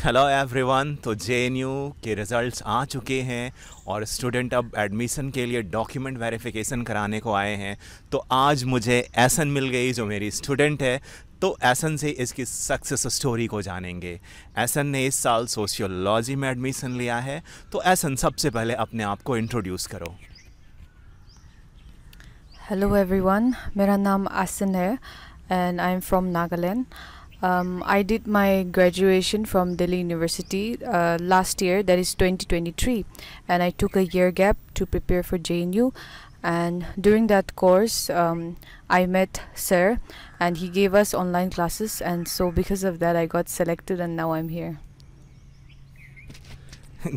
Hello everyone. तो JNU के results आ चुके हैं और स्टूडेंट अब एडमिशन के लिए डॉक्यूमेंट वेरिफिकेशन कराने को आए हैं। तो आज मुझे एहसन मिल गई जो मेरी स्टूडेंट है। तो एहसन से इसकी सक्सेस स्टोरी को जानेंगे। एहसन ने इस साल सोशियोलॉजी में एडमिशन लिया है। तो एहसन, सबसे पहले अपने आप को इंट्रोड्यूस करो। Hello everyone, मेरा नाम आसन है and I'm from Nagaland. I did my graduation from Delhi University last year, that is 2023, and I took a year gap to prepare for JNU. And during that course, I met Sir, and he gave us online classes, and so because of that, I got selected, and now I'm here.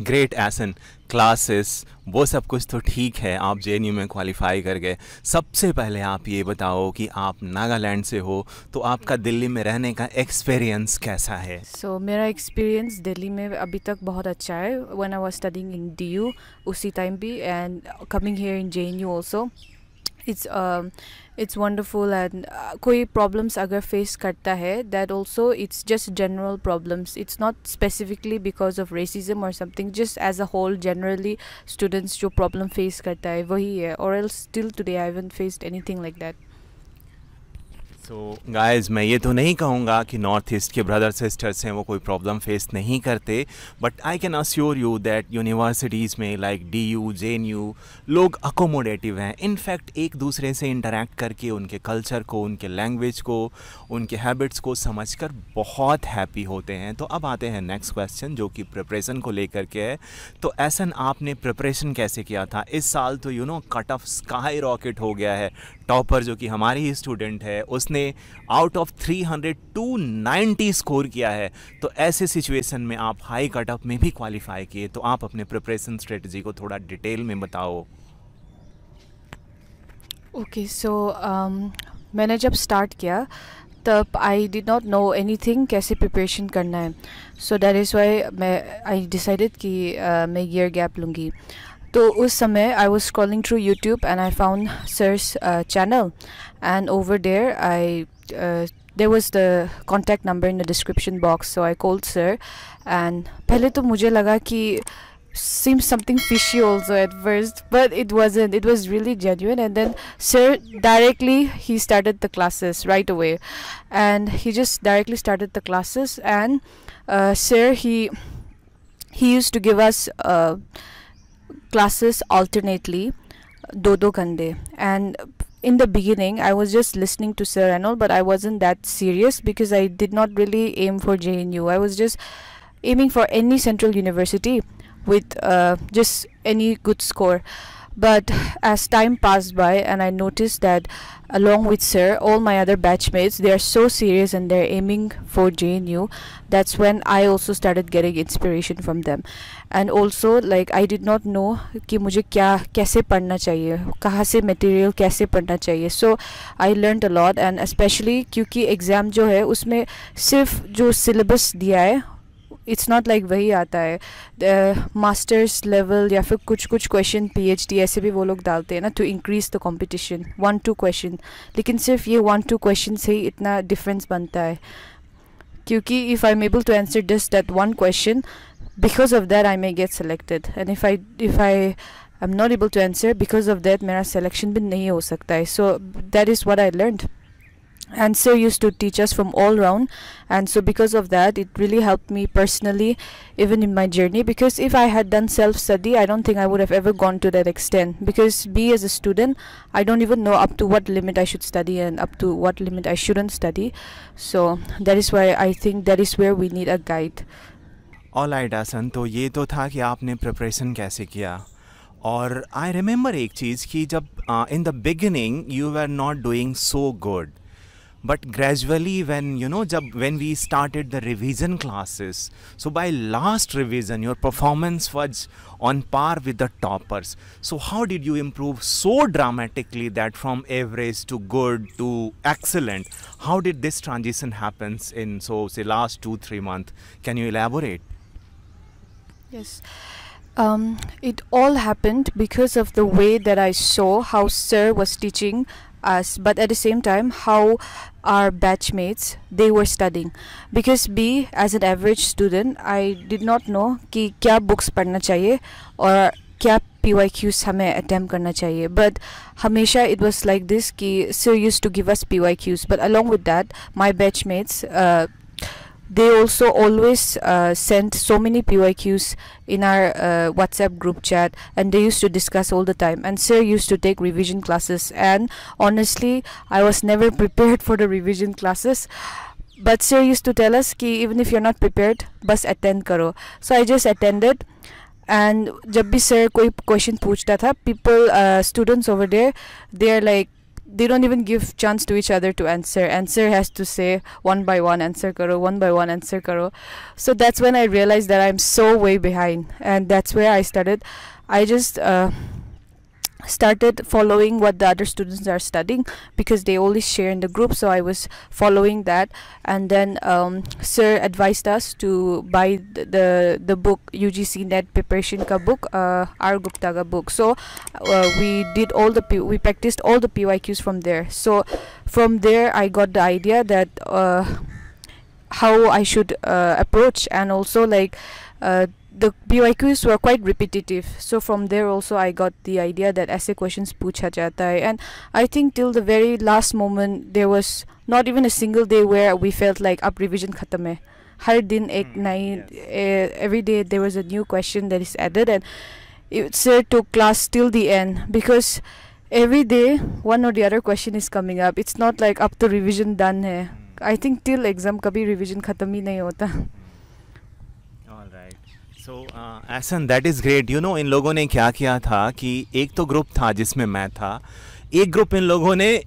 Great Ehsan, classes वो सब कुछ तो ठीक है, आप JNU में qualify कर गए। सबसे पहले आप ये बताओ कि आप नागालैंड से हो, तो आपका दिल्ली में रहने का एक्सपीरियंस कैसा है? So मेरा एक्सपीरियंस दिल्ली में अभी तक बहुत अच्छा है। When I was studying in DU उसी टाइम भी, and coming here in JNU also, it's wonderful, and कोई problems अगर face करता है, that also it's just general problems, it's not specifically because of racism or something, just as a whole generally students जो problem face करता है वही है, or else still today I haven't faced anything like that. So guys, मैं ये तो नहीं कहूँगा कि नॉर्थ ईस्ट के ब्रदर सिस्टर्स हैं वो कोई प्रॉब्लम फेस नहीं करते, but I can assure you that universities में लाइक DU JNU लोग अकोमोडेटिव हैं। इनफैक्ट एक दूसरे से इंटरेक्ट करके उनके कल्चर को, उनके लैंग्वेज को, उनके हैबिट्स को समझकर बहुत हैप्पी होते हैं। तो अब आते हैं नेक्स्ट क्वेश्चन, जो कि प्रिपरेशन को लेकर के है। तो एहसन, आपने प्रिपरेशन कैसे किया था? इस साल तो कट ऑफ स्काई रॉकेट हो गया है। टॉपर जो कि हमारी ही स्टूडेंट है, उसने आउट ऑफ 300 290 स्कोर किया है। तो ऐसे सिचुएशन में आप हाई कट ऑफ में भी क्वालिफाई किए, तो आप अपने प्रिपरेशन स्ट्रेटजी को थोड़ा डिटेल में बताओ। Okay, so मैंने जब स्टार्ट किया तब I did not know anything कैसे प्रिपरेशन करना है। So that is why I decided कि मैं ईयर गैप लूँगी। तो उस समय I was scrolling through YouTube and I found sir's channel, and over there there was the contact number in the description box, so I called sir, and पहले तो मुझे लगा कि seems something fishy also at first, but it wasn't, it was really genuine. And then sir directly, he started the classes right away, and he just directly started the classes. And sir, he used to give us classes alternately, do घंटे. And in the beginning I was just listening to sir and all, but I wasn't that serious because I did not really aim for JNU. I was just aiming for any central university with just any good score. But as time passed by, and I noticed that along with sir, all my other batchmates, they are so serious and they're aiming for JNU. That's when I also started getting inspiration from them. And also, like, I did not know कि मुझे क्या कैसे पढ़ना चाहिए, कहाँ से material कैसे पढ़ना चाहिए. So I learned a lot, and especially क्योंकि exam जो है उसमें सिर्फ जो syllabus दिया है, इट्स नॉट लाइक वही आता है मास्टर्स लेवल या फिर कुछ कुछ क्वेश्चन PhD ऐसे भी वो लोग डालते हैं ना, to increase the competition, 1-2 question. लेकिन सिर्फ ये 1-2 क्वेश्चन से ही इतना डिफरेंस बनता है, क्योंकि if I am able to answer just that 1 question, because of that I may get selected. And if I am not able to answer, because of that मेरा selection भी नहीं हो सकता है. So that is what I learned. And sir used to teach us from all round, and so because of that it really helped me personally, even in my journey, because if I had done self study, I don't think I would have ever gone to that extent, because as a student I don't even know up to what limit I should study and up to what limit I shouldn't study. So that is why I think that is where we need a guide. Alright Ehsan, तो ये तो था कि आपने preparation कैसे किया। और I remember एक चीज़ कि जब इन the beginning you were not doing so good, but gradually when we started the revision classes, so by last revision your performance was on par with the toppers. So how did you improve so dramatically that from average to good to excellent? How did this transition happens in, so say, last 2-3 months? Can you elaborate? Yes. It all happened because of the way that I saw how sir was teaching us, but at the same time how our batchmates they were studying. Because B, as an average student, I did not know कि क्या books पढ़ना चाहिए और क्या PYQs हमें attempt करना चाहिए. But हमेशा it was like this कि sir used to give us PYQs, but along with that my batchmates they also always sent so many PYQs in our WhatsApp group chat, and they used to discuss all the time. And sir used to take revision classes, and honestly, I was never prepared for the revision classes. But sir used to tell us कि even if you're not prepared, बस attend करो. So I just attended. And जब भी sir कोई question पूछता था, people, students over there, they're like, they don't even give chance to each other to answer. Answer has to say one by one answer karo, one by one answer karo. So that's when I realized that I'm so way behind, and that's where I just started following what the other students are studying, because they always share in the group. So I was following that, and then sir advised us to buy the book, UGC net preparation ka book, R Gupta ka book. So we practiced all the PYQs from there. So from there I got the idea that how I should approach, and also like the PYQs were quite repetitive. So from there also I got the idea that essay questions पूछा जाता है. And I think till the very last moment there was not even a single day where we felt like अब revision खत्म है. हर दिन एक नई, every day there was a new question that is added, and it sir took class till the end, because every day one or the other question is coming up. It's not like अब तो revision done है. I think till exam कभी revision खत्म ही नहीं होता. So Ehsan, that is great. You know, इन लोगों ने क्या किया था कि एक तो ग्रुप था जिसमें मैं था, एक ग्रुप इन लोगों ने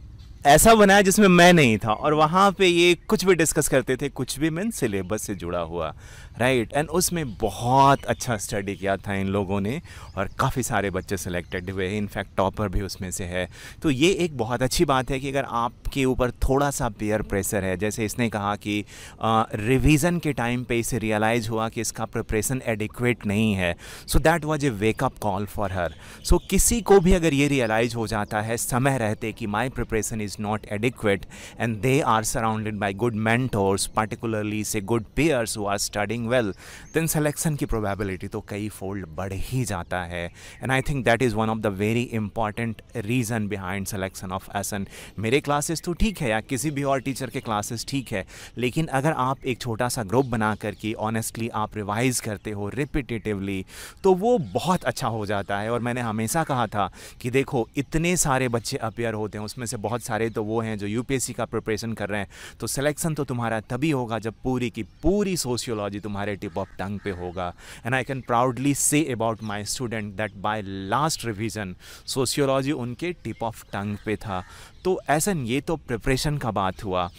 ऐसा बनाया जिसमें मैं नहीं था, और वहाँ पे ये कुछ भी डिस्कस करते थे, कुछ भी मीन सिलेबस से जुड़ा हुआ, राइट. एंड उसमें बहुत अच्छा स्टडी किया था इन लोगों ने, और काफ़ी सारे बच्चे सेलेक्टेड हुए, इनफैक्ट टॉपर भी उसमें से है. तो ये एक बहुत अच्छी बात है कि अगर आपके ऊपर थोड़ा सा पीयर प्रेशर है, जैसे इसने कहा कि रिवीजन के टाइम पे इसे रियलाइज़ हुआ कि इसका प्रिपरेशन एडिक्वेट नहीं है, so that was a wake up call for her. So किसी को भी अगर ये रियलाइज़ हो जाता है समय रहते कि माई preparation is not adequate, and they are surrounded by good mentors, particularly say good peers who are studying well, then selection की probability तो कई fold बढ़ ही जाता है. And I think that is one of the very important reason behind selection of SN. मेरे classes तो ठीक है, या किसी भी और टीचर के classes ठीक है, लेकिन अगर आप एक छोटा सा ग्रुप बना करके ऑनेस्टली आप रिवाइज करते हो रिपीटेटिवली, तो वो बहुत अच्छा हो जाता है. और मैंने हमेशा कहा था कि देखो, इतने सारे बच्चे अपियर होते हैं, उसमें से बहुत सारे तो वो हैं जो यूपीएससी का प्रिपरेशन कर रहे हैं, तो सिलेक्शन तो तुम्हारा तभी होगा जब पूरी की पूरी सोशियोलॉजी तुम्हारे टिप ऑफ टंग पे होगा. And I can proudly say about my student that by last revision sociology उनके टिप ऑफ टंग पे था. तो ऐसा ये तो प्रिपरेशन का बात हुआ.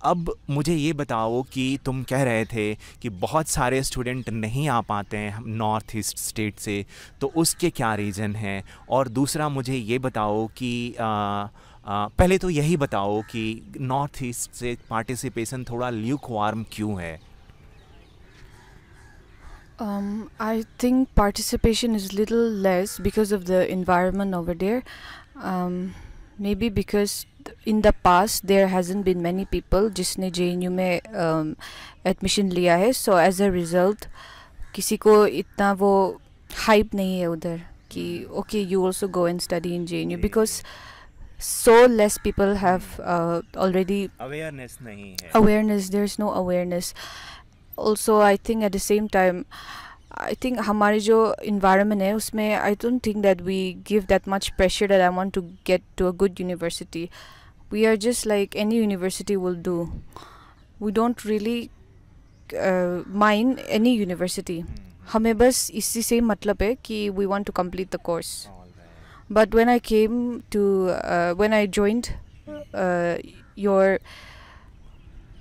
अब मुझे ये बताओ कि तुम कह रहे थे कि बहुत सारे स्टूडेंट नहीं आ पाते हैं नॉर्थ ईस्ट स्टेट से, तो उसके क्या रीज़न हैं? और दूसरा मुझे ये बताओ कि पहले तो यही बताओ कि नॉर्थ ईस्ट से पार्टिसिपेशन थोड़ा ल्यूकवार्म क्यों है? I think participation is little less because of the environment over there. Maybe because in the past there hasn't been many people जिसने JNU में admission लिया है, so as a result किसी को इतना वो hype नहीं है उधर कि okay you also go and study in JNU, because so less people have already awareness नहीं है. awareness, there's no awareness. Also I think at the same time I think हमारे जो environment है उसमें I don't think that we give that much pressure that I want to get to a good university. We are just like any university will do. We don't really mind any university. हमें बस इसी से मतलब है कि we want to complete the course. But when I came to when I joined your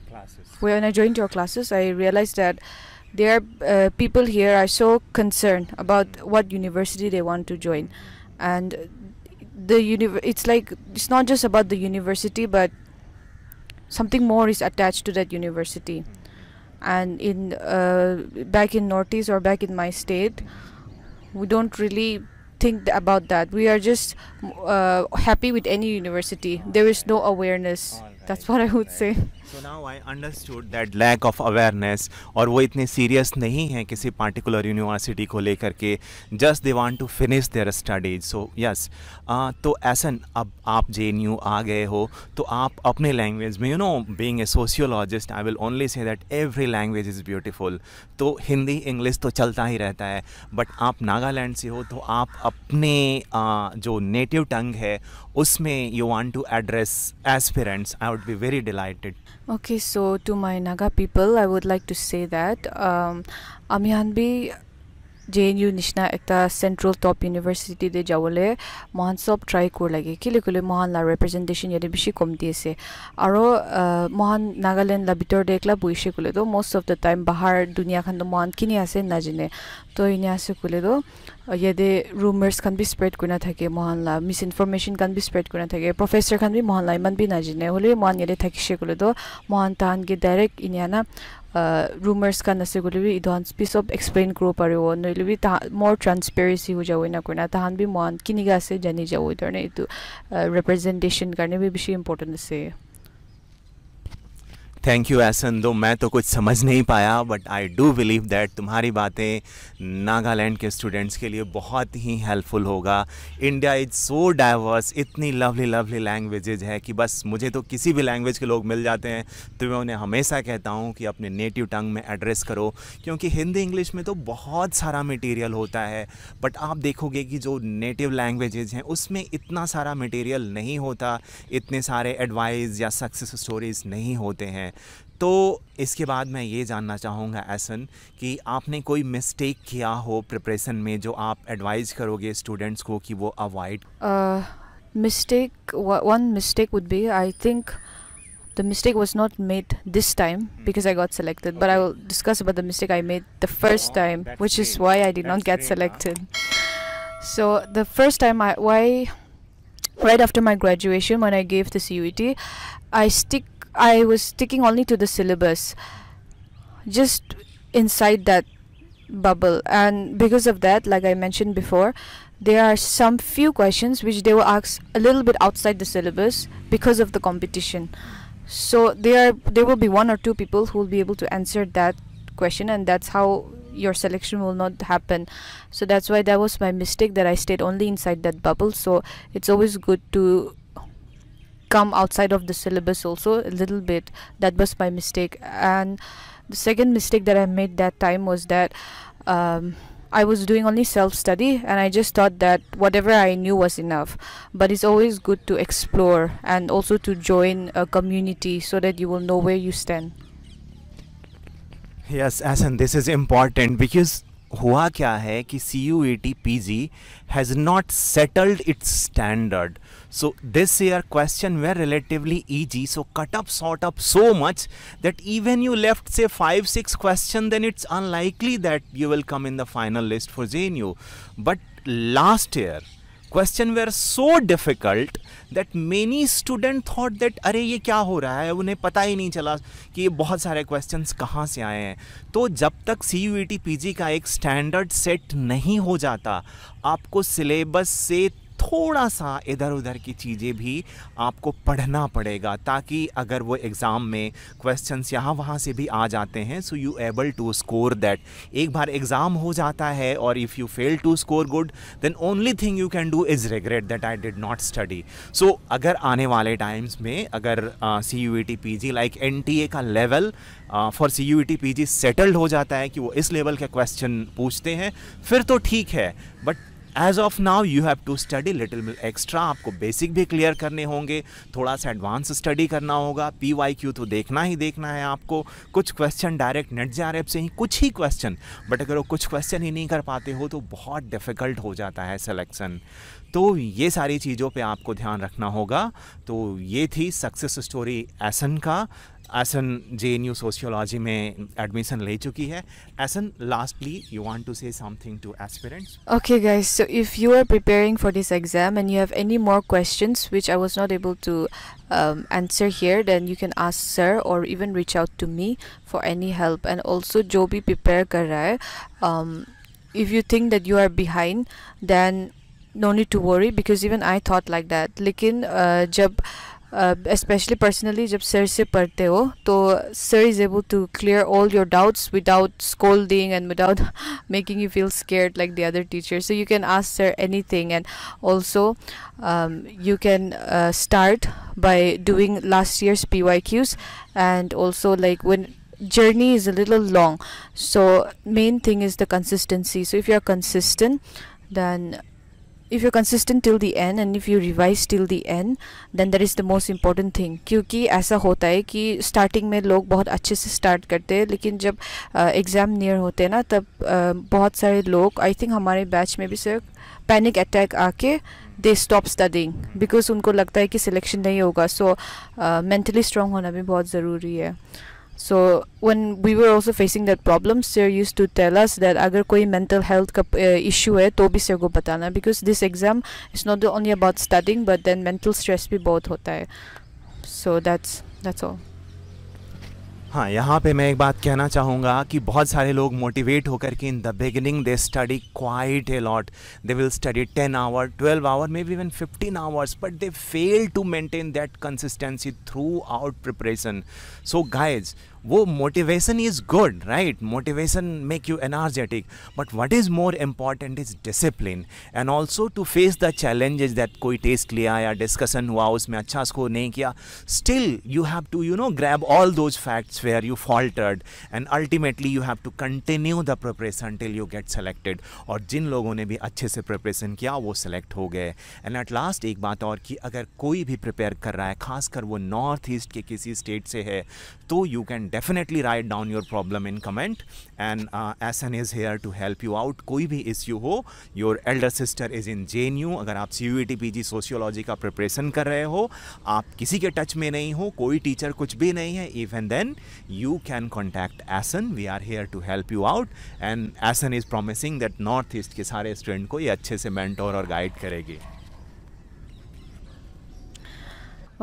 Classes. when I joined your classes, I realized that there are people here are so concerned about what university they want to join, and it's like it's not just about the university, but something more is attached to that university. And in back in Northeast or back in my state, we don't really think about that. We are just happy with any university. There is no awareness. That's what I would say. So now I understood that lack of awareness, और वो इतने serious नहीं हैं किसी particular university को लेकर के, just they want to finish their studies. So yes, तो ऐसन अब आप JNU आ गए हो तो आप अपने लैंग्वेज में, you know, being a sociologist I will only say that every language is beautiful. तो हिंदी इंग्लिश तो चलता ही रहता है, बट आप नागालैंड से हो तो आप अपने जो नेटिव टंग है उसमें you want to address aspirants. I would be very delighted. Okay, so to my Naga people, I would like to say that Amihanbi JNU Nishna ekta central top university de jawole mohan sob try kor lage kile kule mohan la representation yade bishi komti ase aro mohan Nagaland la bitor de ekla boise kule do most of the time bahar dunia khan do mohan kini ase na jine to ini ase kule do yade rumors kan bi spread kuna thake mohan la misinformation kan bi spread kuna thake professor kan bi mohan la iman bi na jine hole mohan yade thakise kule do mohan tan ge direct inyana rumors kan ase kule bi idon piece of explain kro pariwo noile bi more transparency ho jawe na kuna tahan bi mohan kini ga ase jani jawo idorne itu representation karne bi bishi important ase. Thank you Ehsan. Though मैं तो कुछ समझ नहीं पाया, but I do believe that तुम्हारी बातें नागालैंड के students के लिए बहुत ही हेल्पफुल होगा. इंडिया इज़ सो डाइवर्स, इतनी लवली लवली लैंग्वेजेज है कि बस मुझे तो किसी भी लैंग्वेज के लोग मिल जाते हैं तो मैं उन्हें हमेशा कहता हूँ कि अपने नेटिव टंग में एड्रेस करो, क्योंकि हिंदी इंग्लिश में तो बहुत सारा मटेरियल होता है, बट आप देखोगे कि जो नेटिव लैंग्वेजेज हैं उसमें इतना सारा मटेरियल नहीं होता, इतने सारे एडवाइस या सक्सेस स्टोरीज़ नहीं होते हैं. तो इसके बाद मैं ये जानना चाहूँगा एहसन कि आपने कोई मिस्टेक किया हो प्रिपरेशन में जो आप एडवाइस करोगे स्टूडेंट्स को कि वो avoid. One mistake would be, I think the mistake was not made this time because I got selected, but I will discuss about the mistake I made the first time, which is why I did not get selected. So the first time right after my graduation, when I gave the CUET, I was sticking only to the syllabus, just inside that bubble, and because of that, like I mentioned before, there are some few questions which they will ask a little bit outside the syllabus because of the competition. So there will be one or two people who will be able to answer that question, and that's how your selection will not happen. So that's why that was my mistake, that I stayed only inside that bubble. So it's always good to come outside of the syllabus also a little bit. That was my mistake. And the second mistake that I made that time was that I was doing only self-study, and I just thought that whatever I knew was enough. But it's always good to explore and also to join a community so that you will know where you stand. Yes, Ahsan, this is important because हुआ क्या है कि CUET PG has not settled its standard. So this year question were relatively easy, so cut up sort up so much that even you left say 5-6 question, then it's unlikely that you will come in the final list for JNU. But last year question were so difficult that many student thought that अरे ये क्या हो रहा है, उन्हें पता ही नहीं चला कि ये बहुत सारे questions कहाँ से आए हैं. तो जब तक CUET PG का एक स्टैंडर्ड सेट नहीं हो जाता, आपको सिलेबस से थोड़ा सा इधर उधर की चीज़ें भी आपको पढ़ना पड़ेगा, ताकि अगर वो एग्ज़ाम में क्वेश्चंस यहाँ वहाँ से भी आ जाते हैं, so you able to score that. एक बार एग्ज़ाम हो जाता है और if you fail to score good, then only thing you can do is regret that I did not study. So अगर आने वाले टाइम्स में अगर CUET PG लाइक NTA का level for CUET PG settled हो जाता है कि वो इस लेवल के क्वेश्चन पूछते हैं, फिर तो ठीक है. But as of now you have to study little bit extra. आपको बेसिक भी क्लियर करने होंगे, थोड़ा सा एडवांस स्टडी करना होगा. PYQ तो देखना ही देखना है आपको. कुछ क्वेश्चन डायरेक्ट नेट JRF से ही, कुछ ही क्वेश्चन, बट अगर वो कुछ क्वेश्चन ही नहीं कर पाते हो तो बहुत डिफ़िकल्ट हो जाता है सिलेक्शन. तो ये सारी चीज़ों पे आपको ध्यान रखना होगा. तो ये थी सक्सेस स्टोरी एहसन का. एहसन JNU सोशियोलॉजी में एडमिशन ले चुकी है. Ehsan, lastly you want to say something to aspirants? Okay guys, so if you are preparing for this exam and you have any more questions which I was not able to answer here, then you can ask sir or even reach out to me for any help. And also जो भी prepare कर रहा है, if you think that you are behind, then no need to worry, because even I thought like that. लेकिन जब especially personally जब sir से पढ़ते हो तो sir is able to clear all your doubts without scolding and without making you feel scared like the other teachers. So you can ask sir anything, and also you can start by doing last year's PYQs, and also like when journey is a little long, so main thing is the consistency. So if you're consistent, then if you're consistent till the end and if you revise till the end, then that is the most important thing. क्योंकि ऐसा होता है कि starting में लोग बहुत अच्छे से स्टार्ट करते हैं, लेकिन जब एग्ज़ाम नियर होते हैं ना, तब बहुत सारे लोग, आई थिंक हमारे बैच में भी सर, पैनिक अटैक आके दे स्टॉप स्टडिंग बिकॉज उनको लगता है कि सिलेक्शन नहीं होगा. सो मेंटली स्ट्रांग होना भी बहुत ज़रूरी है. So when we were also facing that problem, sir used to tell us that अगर कोई mental health का issue है तो भी sir को बताना, because this exam is not only about studying but then mental stress भी बहुत होता है. So that's all. हाँ, यहाँ पे मैं एक बात कहना चाहूँगा कि बहुत सारे लोग मोटिवेट होकर के in the beginning they study quite a lot. They will study 10 hour 12 hour maybe even 15 hours, but they fail to maintain that consistency throughout preparation. So guys, वो motivation is good, right? Motivation make you energetic, but what is more important is discipline and also to face the challenges that कोई test लिया या discussion हुआ उसमें अच्छा score नहीं किया, still you have to grab all those facts where you faltered and ultimately you have to continue the preparation till you get selected. और जिन लोगों ने भी अच्छे से प्रिपरेशन किया वो सेलेक्ट हो गए. एंड एट लास्ट एक बात और कि अगर कोई भी प्रिपेयर कर रहा है, खासकर वो नॉर्थ ईस्ट के किसी स्टेट से है, तो you can definitely write down your problem in comment, and SN is here to help you out. कोई भी issue हो, your elder sister is in JNU. अगर आप CUET PG सोशियोलॉजी का प्रिपरेशन कर रहे हो, आप किसी के टच में नहीं हो, कोई टीचर कुछ भी नहीं है, even then you can contact SN. We are here to help you out, and SN is promising that north east के सारे स्टूडेंट को ये अच्छे से मेंटोर और गाइड करेगी.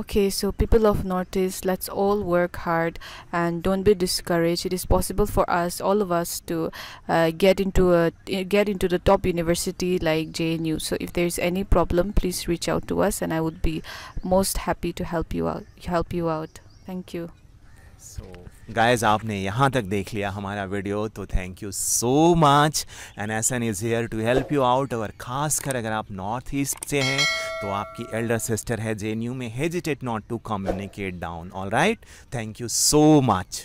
Okay, so people of Northeast, let's all work hard and don't be discouraged. It is possible for us, all of us, to get into the top university like JNU. So if there is any problem, please reach out to us, and I would be most happy to help you out. Thank you. So guys, आपने यहाँ तक देख लिया हमारा video, तो thank you so much. And SN is here to help you out. और खासकर अगर आप नॉर्थ ईस्ट से हैं तो आपकी एल्डर सिस्टर है JNU में, hesitate not to communicate down. All right, thank you so much.